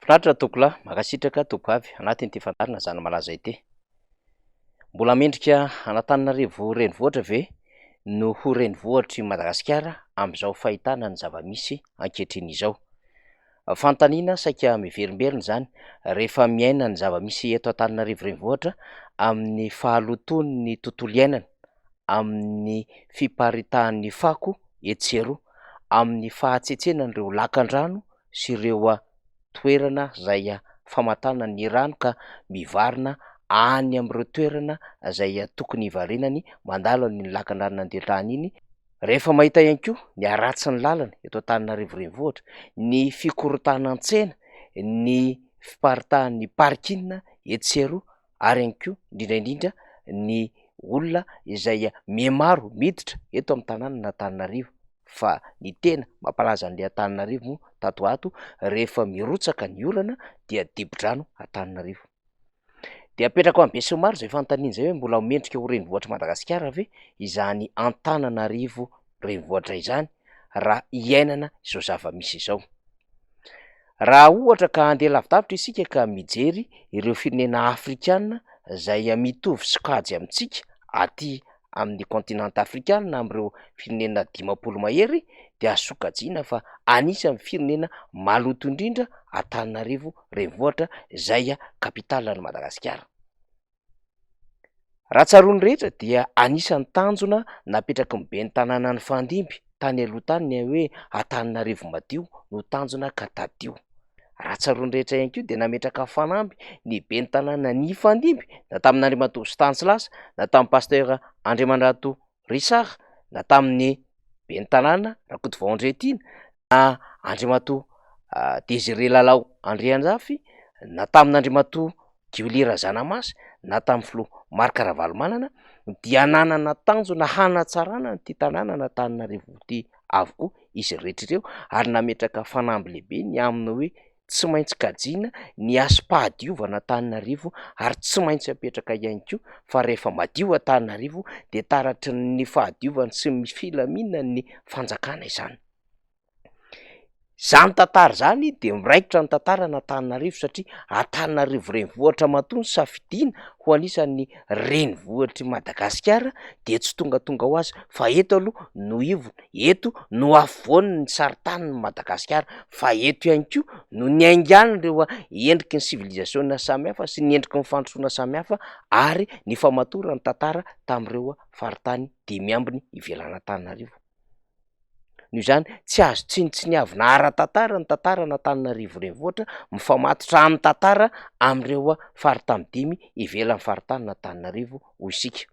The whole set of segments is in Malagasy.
Mahafinaritra tokola, mankasitraka tovovavy anatin'ity fandarina zany malaza ity. Mbola mendrika Antananarivo renivohitra ve no ho renivohitr'i Madagasikara amin'izao fahitana ny zava-misy ankehitriny izao. Fanontaniana saika miverimberina zany rehefa miaina ny zava-misy eto Antananarivo renivohitra amin'ny fahalotoan'ny ny tontolo iainana, amin'ny fiparitahan'ny fako etsero, amin'ny fahatsetsenan'ireo lakan-drano sy ireo toerana izay famatana ny rano ka mivarina any amin'ireo toerana izay tokony hivarenany mandalo ny lakan-drano nandeha tany iny. Rehefa mahita ihany koa ny aratsy ny lalana eto Antananarivo renivohitra, ny fikorotanan-tsena, ny fiparitahan'ny parking etsero ary ihany koa indrindra ny olona izay mihamaro miditra eto amin'ny tanànan'Antananarivo. Fa ny tena mampalaza an'ilay Antananarivo moa tato ho ato, rehefa mirotsaka ny orana dia dibo-drano Antananarivo. Dia apetraka ho amin'ny be sy ny maro izay fanontaniana izay hoe mbola mendrika ho renivohitr'i Madagasikara ve izany Antananarivo renivohitra izany raha hiainana izao zava-misy izao. Raha ohatra ka andeha lavidavitra isika ka mijery ireo firenena afrikanina izay mitovy sokajy amintsika aty amin'ny continent afrikanina amin'ireo firenena 50 mahery, dia azo sokajiana fa anisan'ny firenena maloto indrindra Antananarivo renivohitra izay kapitalan'i Madagasikara. Raha tsaroany rehetra dia anisan'ny tanjona napetraky ny ben'ny tanàna ny Fandimby tany aloha tany ny hoe Antananarivo madio no tanjona ka tadio. Raha tsaroany rehetra ihany koa dia nametraka fanamby ny ben'ny tanàna ny Fandimby, na tamin'Andriamatoa Stanislas, na tamin'ny pasteur Andriamandrato Risard, na tamin'ny ben'ny tanàna Rakotovao Andriantina, na Andriamatoa Désiré Lalao Andrianjafy, na tamin'Andriamatoa Gioli Razanamasa, na tamin'ny filoha Marc Ravalomanana, dia nanana tanjona hanatsarana n'ity tanàna n'Antananarivo ity avokoa izy rehetra ireo, ary nametraka fanamby lehibe ny aminy hoe tsy maintsy kajiana ny asom-pahadiovana Antananarivo, ary tsy maintsy apetraka ihany koa fa rehefa madio Antananarivo dia taratry ny fahadiovana sy ny filaminana ny fanjakana izany. Zany tantara zany dia miraikitra ny tantaran'Antananarivo satria Antananarivo renivohitra matoa ny safidiana ho anisan'ny renivohitr'i Madagasikara, dia tsy tonga ho azy fa eto aloha no ivony, eto no afovoan'ny saritanin'i Madagasikara, fa eto ihany koa no niaingana ireo endriky ny sivilizasiona samihafa sy ny endriky ny fandrosoana samihafa, ary ny famatorany tantara tamin'ireo faritany dimy ambiny ivelan'Antananarivo. Noho izany tsy azo tsinitsinyavy na ara-tantara ny tantaran'Antananarivo renivohitra, mifamatotra amin'ny tantara amin'ireo faritany dimy ivelan'ny faritan'Antananarivo hoy isika.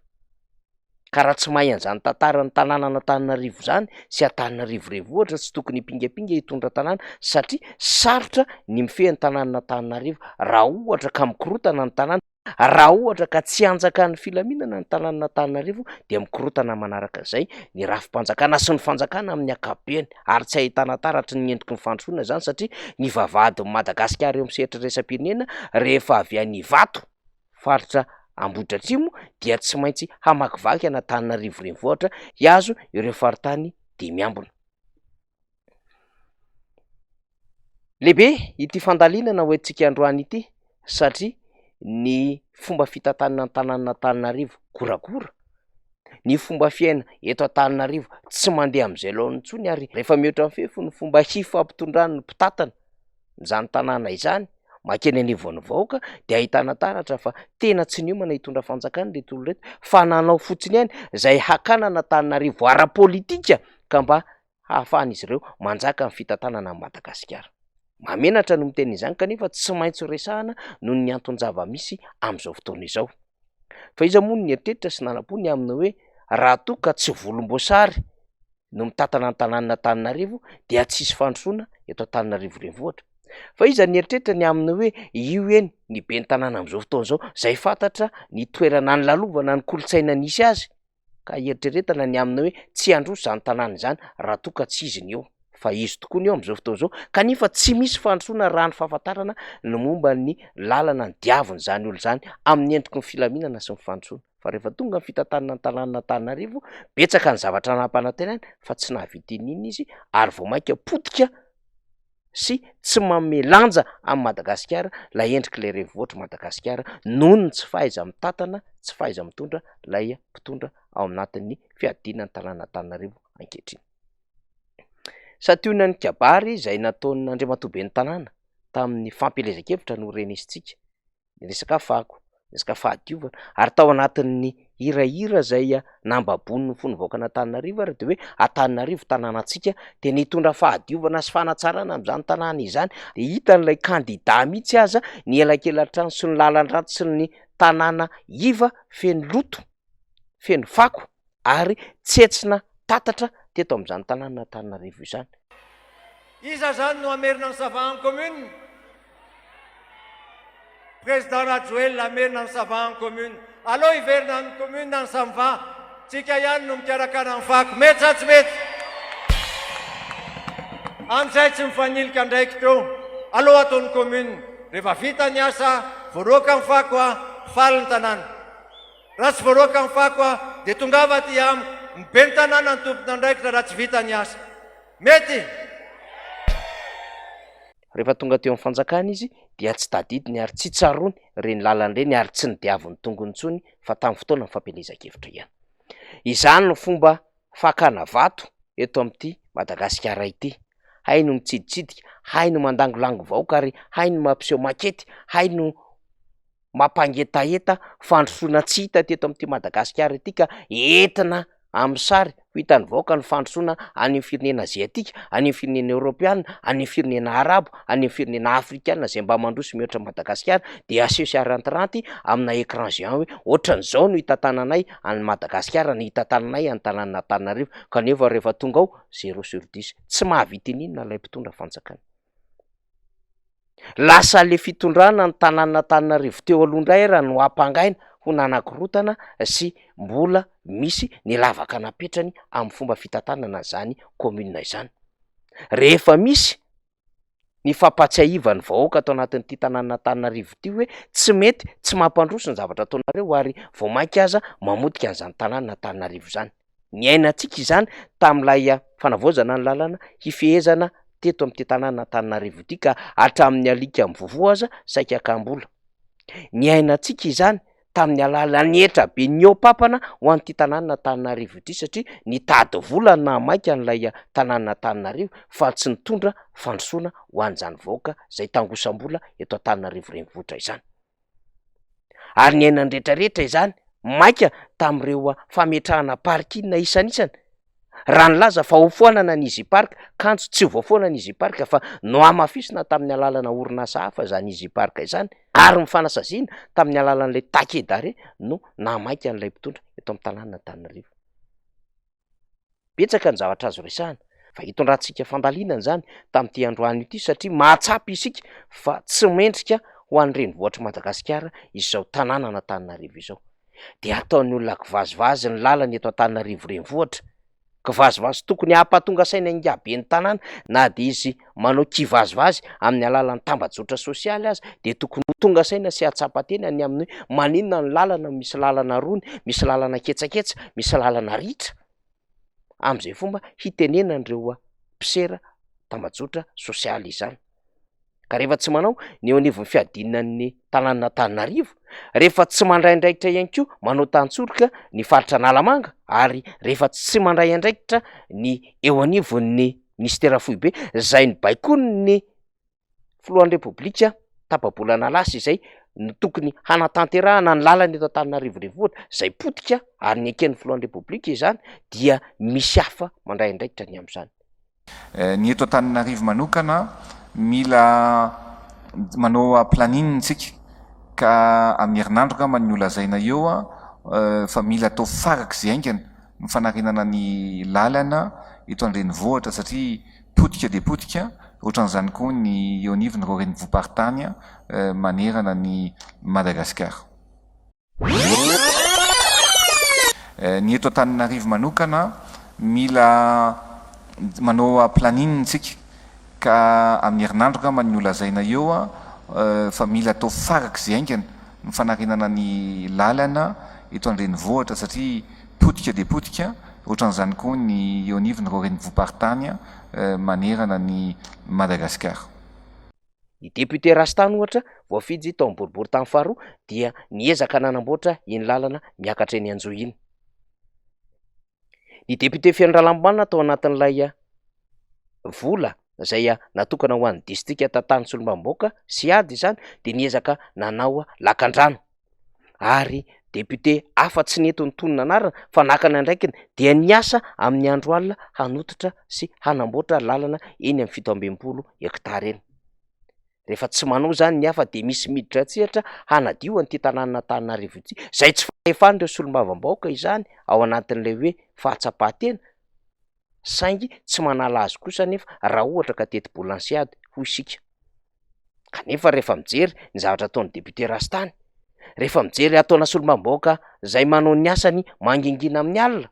Ka raha tsy mahay an'izany tantaran'ny tanànan'Antananarivo zany sy Antananarivo renivohitra, tsy tokony hipingapinga hitondra tanàna, satria sarotra ny mifehy ny tanànan'Antananarivo raha ohatra ka mikorotana ny tanàna. Raha ohatra ka tsy anjaka ny filaminana ny tanànan'Antananarivo dia mikorotana manaraka izay ny rafi-panjakana sy ny fanjakana amin'ny ankapobeny, ary tsy ahitana taratry ny endriky ny fandrosoana zany, satria ny vavahadin'i Madagasikara eo amin'ny sehatra iraisam-pirenena rehefa avy any Ivato faritra Amboditra Atrimo dia tsy maintsy hamakivaky an'Antananarivo renivohitra hiazo ireo faritany dimy ambiny. Lehibe ity fandalinana hoentintsika androany ity, satria ny fomba fitantanana ny tanànan'Antananarivo goragora, ny fomba fiaina eto Antananarivo tsy mandeha amin'izay laona intsony, ary rehefa mihoatra mifefy ny fomba hifampitondran'ny mpitantana izany tanàna izany makeny anivon'ny vahoaka, dia ahitana taratra fa tena tsy niomana hitondra fanjakana ireto olona ireto, fa nanao fotsiny ihany izay hakana n'Antananarivo ara-pôlitika ka mba hahafahan'izy ireo manjaka ny fitantanana amin'ny Madagasikara. Mamenatra no miteny izany, kanefa tsy maintsy resahana noho ny anton-java-misy amin'izao fotoana izao. Fa iza moa ny eritreritra sy nanam-pony aminy hoe raha toa ka tsy volomboasary no mitantana ny tanànan'Antananarivo dia tsisy fandrosoana eto Antananarivo renivohitra. Fa iza ny eritreritra ny aminy hoe io eny ny ben'ny tanàna amin'izao fotoana izao izay fantatra ny toerana ny lalovana ny kolontsaina nisy azy, ka eritreretana ny aminy hoe tsy handroso izany tanàna izany raha toa ka tsy izy ny eo. Fa izy tokoa ny eo amin'izao fotoana izao, kanefa tsy misy fandrosoana raha ny fahafantarana ny momba ny lalana ny diaviny zany olo zany amin'ny endriky ny filaminana sy ny fandrosoana. Fa rehefa tonga ny fitantanana ny tanànan'Antananarivo, betsaka ny zavatra nampanantenany fa tsy nahavita inona izy, ary vao mainka potika sy tsy mamelanja amin'ny Madagasikara la endrika le renivohitra Madagasikara noho ny tsy fahaiza mitantana, tsy fahaiza mitondra lay mpitondra ao anatin'ny fiadinan'ny tanàn'Antananarivo ankehitriny. Santionan'ny kabary izay nataon'ny Andriamatoben'ny tanàna tamin'ny fampielezan-kevitra no renisitsika resaka fako, resaka fahadiovana, ary tao anatin'ny hirahira izay nambabony ny fonivoakana Antananarivo ary de hoe Antananarivo tanànantsika de nitondra fahadiovana sy fanatsarana amin'izany tanàna izany, de hita n'ilay kandida mihitsy aza ny elakelan-trano sy ny lalan-drato sy ny tanàna iva feno loto, feno fako ary tsetsina tatatra teto amin'izany tanàna Antananarivo izany. Iza zany no amerina ny Savahangy commune. Président Rajoelina amerina ny Savahangy commune. Allo hiverina ny commune ny Samva, tsika ihany no mikarakara ny fako. Mety sa tsy mety? Amin'izay tsy mifanilika ndraiky teo. Allo ataon'ny commune. Rehefa vita ny asa, voaroaka ny fako faly ny tanàna. Raha tsy voaroaka ny fako de tongava ty mibe ny tanàna ny tompona ndraikitra raha tsy vita ny asa. Mety? Rehefa tonga teo amin'ny fanjakana izy dia tsy tadidiny ary tsy tsarony reny lalan'ireny ary tsy nidiaviny tongony intsony fa tamin'ny fotoana ny fampielezan-kevitra ihany. Izany no fomba fakana vato eto amin'ity Madagasikara ity. Hay no mitsiditsidika, hay no mandangolango vahoaka ary hay no mampiseho makety, hay no mampangetaheta fandrosoana tsy hita teto amin'ity Madagasikara ity ka entina amin'ny sary ho hitan'ny vahoaka ny fandrosoana any amin'ny firenena aziatika, any amin'ny firenena europiana, any amin'ny firenena arabo, any amin'ny firenena afrikana izay mba mandroso mihoatra Madagasikara dia aseho sy arantiranty amina écran géant hoe ohatran'izao no hita tanànay any Madagasikara, ny hita tanànay any tanàna Antananarivo, kanefa rehefa tonga ao 0/10 tsy mahavita inona ilay mpitondra fanjakana. Lasa le fitondrana ny tanàna Antananarivo teo aloha indray raha no ampangaina ho nanakorotana sy mbola misy ny lavaka napetrany amin'ny fomba fitantanana zany commune izany. Rehefa misy ny fampatsiahivany vahoaka atao anatin'ity tanàna Antananarivo ity hoe tsy mety, tsy mampandroso ny zavatra ataonareo ary vao mainka aza mamotika an'izany tanàna Antananarivo zany. Ny ainantsika izany tamin'ilay fanavaozana ny lalana hifehezana teto amin'ity tanàna Antananarivo ity ka hatramin'ny alika mivovoa aza saika akambola. Ny ainantsika izany tamin'ny alalan'ny etra be ny eo-papana ho an'ity tanàna Antananarivo ity satria nitady vola na mainka an'ilay tanàna Antananarivo fa tsy nitondra fandrosoana ho an'izany vahoaka izay tangosam-bola eto Antananarivo renivohitra izany. Ary ny ainany rehetrarehetra izany mainka tamin'ireo fametrahana parkina isan'isany. Raha nilaza fa hofoanana ny Easy Park, kanjo tsy voafoana ny Easy Park fa no amafisina tamin'ny alalana orinasa hafa izany Easy Park izany, ary mifanasaziana tamin'ny alalan'ilay takedare no namaika an'ilay mpitondra eto amin'ny tanàna Antananarivo. Betsaka ny zavatra azo resahana fa hitondrantsika fandalinana zany tamin'ity androany ity satria mahatsapy isika fa tsy mendrika ho an'ny renivohitra Madagasikara izao tanàna Antananarivo izao. Dia ataon'ny olona kivazivazy ny lalany eto Antananarivo renivohitra. Kivazivazy tokony hampatonga saina ingaben'ny tanàna na dia izy manao kivazivazy amin'ny alalan'ny tambajotra sosialy azy dia tokony tonga saina sy hatsapa-tena ny amin'ny maninona ny lalana, misy lalana rony, misy lalana ketsaketsa, misy lalana ritra. Amin'izay fomba hitenena an'ireo mpisera tambajotra sosialy izany. Ka rehefa tsy manao ny eo anivon'ny fiadinan'ny tanàna Antananarivo, rehefa tsy mandray andraikitra ihany koa manao tantsolika ny faritra Analamanga, ary rehefa tsy mandray andraikitra ny eo anivon'ny ministera foibe izay ny baikon'ny filohan'ny repoblika Tapabolana Lasy izay ny tokony hanatanterahana ny lalany eto Antananarivo renivohitra izay potika ary ny eken'ny filohan'ny repoblika izany dia misy hafa mandray andraikitra ny amin'izany. Ny eto Antananarivo manokana mila manao planning tsika ka amin'ny herinandro ka ny olazaina eo fa mila atao farak'izay aingana ny fanarenana ny lalana eto an-drenivohitra satria potika dia potika, ohatran'izany koa ny eo anivony ireo renivohim-paritany manerana ny Madagasikara. Ny eto Antananarivo manokana mila manao planning tsika ka amin'ny herinandro ka ny olazaina eo fa mila atao farak'izay aingana ny fanarenana ny lalana eto an-drenivohitra satria potika dia potika, ohatran'izany koa ny eo anivony ireo renivohim-paritany manerana ny Madagasikara. Ny député Rastany ohatra voafidy tao amin'ny boribory tamin'ny faharoa dia niezaka nanamboatra iny lalana miakatra eny Anjoy iny. Ny député Fendralambanina tao anatin'ilay vola izay natokana ho an'ny distrika Tatany Solombamboka sy ady izany de niezaka nanao lakan-drano, ary député hafa tsy nety nitonona anarana fa nakana ndraikiny dia niasa amin'ny andro alina hanotitra sy hanamboatra lalana eny amin'ny 7 hektara eny. Rehefa tsy manao zany ny hafa de misy miditra tsihatra hanadio an'ity tanàna Antananarivo ity, zay tsy fahefan'ireo solombavambaoka izany ao anatin'ilay hoe fahatsapahatena, saingy tsy manala azy kosa nefa raha ohatra ka teti-bolana sy ady hoy isika. Kanefa rehefa mijery ny zavatra ataon'ny député Rastany, rehefa mijery ataona solombavambaoka zay manao ny asany mangingina amin'ny alina,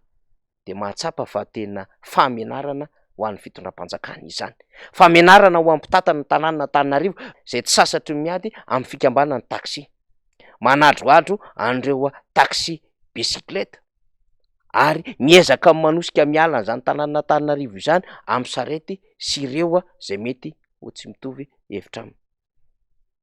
de mahatsapa fa tena famenarana ho an'ny fitondram-panjakana izany, famenarana ho ampitantana ny tanàna Antananarivo zay tsy sasatry miady amin'ny fikambanana ny taxi, manadroadro an'ireo taxi bicyclette, ary miezaka manosika miala an'izany tanàna Antananarivo izany amin'ny sarety sy ireo zay mety ho tsy mitovy hevitra aminy.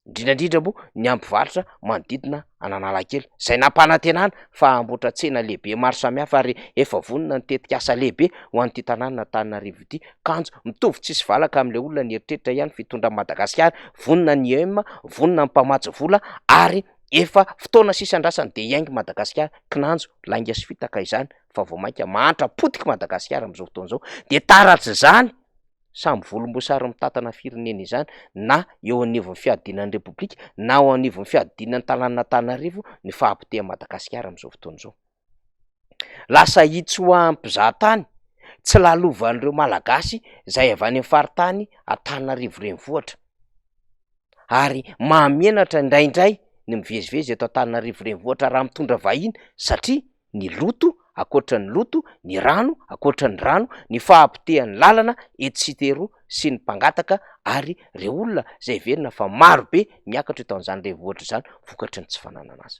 Indrindrandrindra moa ny ampivarotra manodidina Analakely zay nampanantenana fa amboatra tsena lehibe maro samihafa ary efa vonona ny tetikasa lehibe ho an'ity tanàna Antananarivo ity. Kanjo mitovy tsisy valaka amin'ilay olona ny eritreritra ihany fitondra Madagasikara, vonona ny EM, vonona ny mpamatsy vola, ary efa fotoana sisa andrasany de iaingy Madagasikara, kinanjo lainga sy fitaka izany fa vao mainka mahantra potika Madagasikara amin'izao fotoana izao, de taratr'izany samby volomboasary mitantana firenena izany, na eo anivon'ny fiadinan'ny repoblika na ao anivon'ny fiadinan'ny tanàna Antananarivo ny fahampiteha Madagasikara amin'izao fotoana izao. Lasa hitsy ho am-mpizahatany tsy lalovan'ireo malagasy zay avy any amin'ny faritany Antananarivo renivohitra, ary mahamenatra indraindray ny mivezivezy eto Antananarivo renivohitra raha mitondra vahiny, satria ny loto akoatra ny loto, ny rano akoatra ny rano, ny fahampitehan'ny lalana etsitero sy ny mpangataka, ary ireo olona zay verina fa maro be miakatra eto an'izany renivohitra izany vokatry ny tsy fananana azy.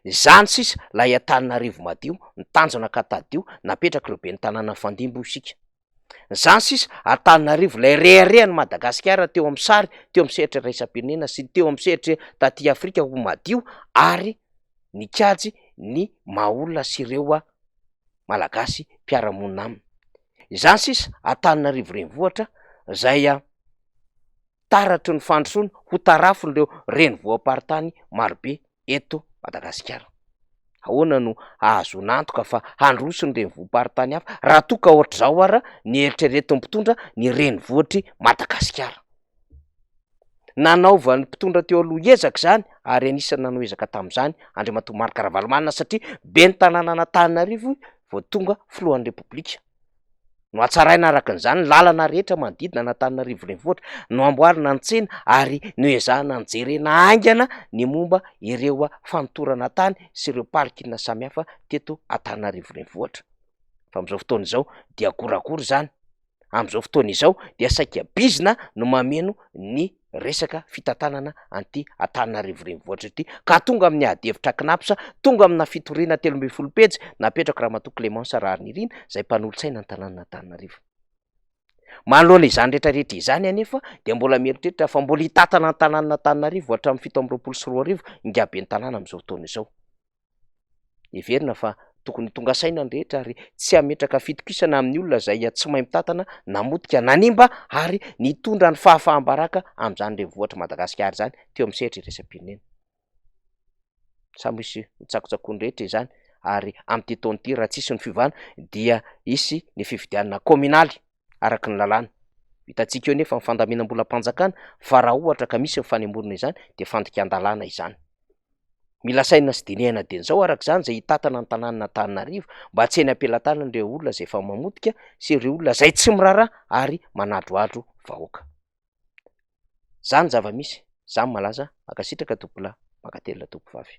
Zany sisa lay Antananarivo madio, ny tanjona ka tadio, napetraka ireo be ny tanàna Fandimbo isika. Zany sisa Antananarivo lay reharehan'ny Madagasikara teo amin'ny sary, teo amin'ny sehatra raisam-pirenena sy teo amin'ny sehatra taty Afrika ho madio, ary nikajy ny maha-olona sy ireo malagasy mpiara-monina aminy. Zany sisa Antananarivo renivohitra zay taratry ny fandrosoana ho tarafin'ireo renivoham-paritany marobe eto Madagasikara. Ahoana no ahazo antoka fa handroso ny renivoham-paritany hafa raha toa ka ohatr'izao ara ny eritreretin'ny mpitondra ny renivohitry Madagasikara. Nanaovan'ny mpitondra teo aloha ezaka izany, ary anisany nanao ezaka tamin'izany Andriamatoa Marc Ravalomanana, satria be ny tanàna Antananarivo vao tonga filohan'ny repoblika. No hatsaraina araka an'izany lalana rehetra manodidina Antananarivo renivohitra, no amboarina ny tsena, ary no ezahana nijerena aingana ny momba ireo fanotorana tany sy ireo parkina samihafa teto Antananarivo renivohitra. Fa amin'izao fotoana izao dia akorakory zany, amin'izao fotoana izao dia saika bizina no mameno ny resaka fitantanana an'ity Antananarivo renivohitra ity, ka tonga amin'ny ady-hevitra kinapsa, tonga amina fitoriana 13 pejy napetraka Ramatoa Clémence Rarinirina zay mpanolontsaina ny tanàna Antananarivo. Manoloana izany rehetrarehetra izany anefa dia mbola mieritreritra fa mbola hitantana ny tanàna Antananarivo hatramin'ny 724 ingaben'ny tanàna amin'izao fotoana izao. Heverina fa tokony tonga saina ny rehetra ary tsy hametraka fitokisana amin'ny olona zay tsy mahay mitantana, namotika, nanimba ary nitondra ny fahafahambaraka amin'izany renivohitra Madagasikara izany teo amin'ny sehatra iraisam-pirenena. Samy misy mitsakotsakoany rehetra izany, ary amin'ity taona ity raha tsisy ny fivana dia hisy ny fifidianana kominaly araka ny lalàna. Hitantsika eo nefa ny fandaminam-bolam-panjakana fa raha ohatra ka misy ny fanemborona izany dia fandikan-dalàna izany. Mila saina sy dinihana dian'izao araka izany zay hitantana ny tanàna Antananarivo mba tsy eny ampelantanana ireo olona zay efa mamotika sy ireo olona zay tsy miraharaha ary manadroadro vahoaka. Zany zava-misy, zany malaza makasitraka topola makatelina topovavy.